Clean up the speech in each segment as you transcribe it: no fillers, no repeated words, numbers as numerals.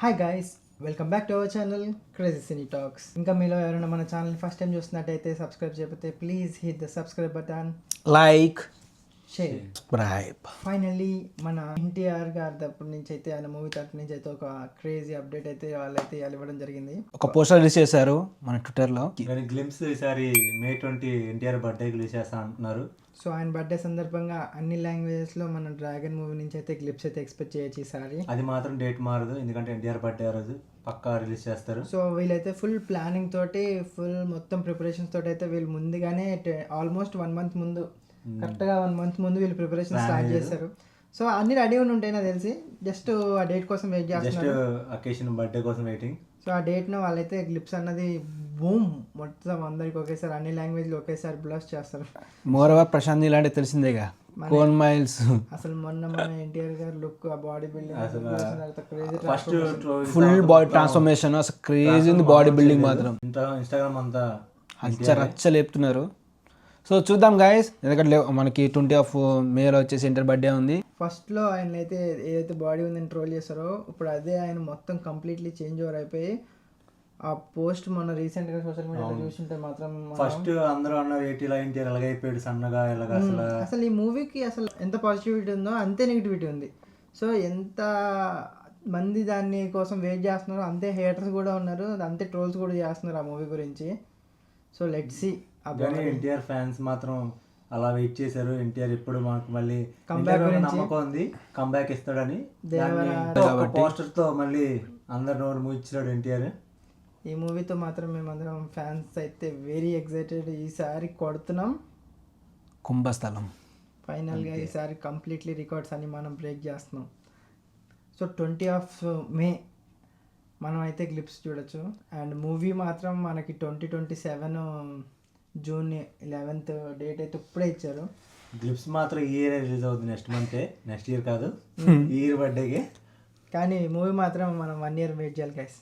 Hi guys, welcome back to our channel crazy cine talks. ఇంకా మీలో ఎవరైనా మన ఛానల్ ఫస్ట్ టైం చూస్తున్నట్టయితే సబ్స్క్రైబ్ చేయకపోతే please hit the subscribe button, like, share. Subscribe. Finally మన ఎన్టీఆర్ గారి తరపు నుంచి అయితే ఆయన మూవీ తరపు నుంచి అయితే ఒక క్రేజీ అప్డేట్ అయితే వాళ్ళైతే ఇవ్వడం జరిగింది. ఒక పోస్టర్ రిలీజ్ చేశారు మన ట్విట్టర్లో. దాని గ్లిమ్స్ ఈసారి May 20 ఎన్టీఆర్ బర్త్డే రిలీజ్ చేస్తా అంటున్నారు. సో ఆయన బర్త్డే సందర్భంగా అన్ని లాంగ్వేజెస్లో మన డ్రాగన్ మూవీ నుంచి అయితే క్లిప్స్ అయితే ఎక్స్పెక్ట్ చేయొచ్చు ఈసారి. అది మాత్రం డేట్ మారదు, ఎందుకంటే ఎన్టీఆర్ బర్త్డే ఆ రోజు పక్కా రిలీజ్ చేస్తారు. సో వీళ్ళైతే ఫుల్ ప్లానింగ్ తోటి ఫుల్ మొత్తం ప్రిపరేషన్స్ తోటి అయితే వీళ్ళు ముందుగానే ఆల్మోస్ట్ 1 month ముందు, కరెక్ట్గా 1 month ముందు వీళ్ళు ప్రిపరేషన్ స్టార్ట్ చేస్తారు. సో అన్ని రెడీ ఉండి ఉంటాయి నాకు తెలిసి, జస్ట్ ఆ డేట్ కోసం వెయిట్ జస్ట్ చేస్తున్నారు. అకేషన్ బర్త్డే కోసం వెయిటింగ్. సో ఆ డేట్ను వాళ్ళైతే గ్లిప్స్ అన్నది బూమ్ మొత్తం అందరికి ఒకేసారి అన్ని లాంగ్వేజ్లో ఒకేసారి బ్లాస్ట్ చేస్తారు. మోర్ ఓవర్ ప్రశాంత్ ఇలాంటి తెలిసిందేగా, కోన్ మైల్స్. అసలు మన ఎన్టీఆర్ గారి లుక్, ఆ body building first full body transformation, అసలు క్రేజీ ఉంది బాడీ బిల్డింగ్ మాత్రం. ఇన్స్టాగ్రామ్ అంతా రచ్చ లేపుతున్నారు. సో చూద్దాం గైస్, ఎందుకంటే మనకి 20 May వచ్చేసి ఎన్టీఆర్ బర్త్డే ఉంది. ఫస్ట్లో ఆయన అయితే ఏదైతే బాడీ ఉందని ట్రోల్ చేస్తారో ఇప్పుడు అదే ఆయన మొత్తం కంప్లీట్లీ చేంజ్ ఓవర్ అయిపోయి, ఆ పోస్ట్ మొన్న రీసెంట్గా సోషల్ మీడియాలో చూసింటే మాత్రం ఫస్ట్ అందరూ అన్నారు ఏటీలా ఎన్టీఆర్ ఎలాగైపోయాడు సన్నగా ఎలాగ. అసలు ఈ మూవీకి అసలు ఎంత పాజిటివిటీ ఉందో అంతే నెగిటివిటీ ఉంది. సో ఎంత మంది దాన్ని కోసం వెయిట్ చేస్తున్నారు, అంతే హేటర్స్ కూడా ఉన్నారు, అంతే ట్రోల్స్ కూడా చేస్తున్నారు ఆ మూవీ గురించి. So let's see. కానీ ఎన్టీఆర్ ఫ్యాన్స్ మాత్రం అలా వెయిట్ చేశారు. ఎన్టీఆర్ ఎప్పుడు మనకు మళ్ళీ కంబ్యాక్ నమ్మకం ఉంది, కంబ్యాక్ ఇస్తాడని. పోస్టర్ తో మళ్ళీ అందరు నోరు మూయించాడు ఎన్టీఆర్. ఈ మూవీతో మాత్రం మేమందరం ఫ్యాన్స్ అయితే వెరీ ఎక్సైటెడ్. ఈసారి కొడుతున్నాం కుంభస్థలం. ఫైనల్గా ఈసారి కంప్లీట్లీ రికార్డ్స్ అన్ని మనం బ్రేక్ చేస్తున్నాం. సో 20 May మనం అయితే క్లిప్స్ చూడొచ్చు. అండ్ మూవీ మాత్రం మనకి 2027 June 11th డేట్ అయితే ఇప్పుడే ఇచ్చారు. గ్లిప్స్ మాత్రం ఈ ఇయర్ రిలీజ్ అవుతుంది, నెక్స్ట్ ఇయర్ కాదు, ఈ ఇయర్ బర్త్డేకి. కానీ మూవీ మాత్రం మనం 1 year వెయిట్ చేయాలి గైస్.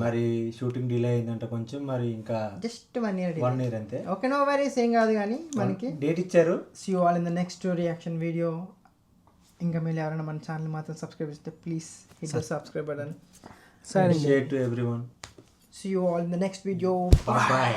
మరి షూటింగ్ డిలే అయిందంట కొంచెం, మరి ఇంకా జస్ట్ 1 year. 1 year అంతే. ఓకే, నో వరీస్, ఏం కాదు. కానీ మనకి డేట్ ఇచ్చారు. See you all in the next reaction video. ఇంకా మీరు ఎవరైనా మన ఛానల్ మాత్రం సబ్స్క్రైబ్ చేస్తే please hit the subscribe button. Share to everyone. See you all in the next video. Bye.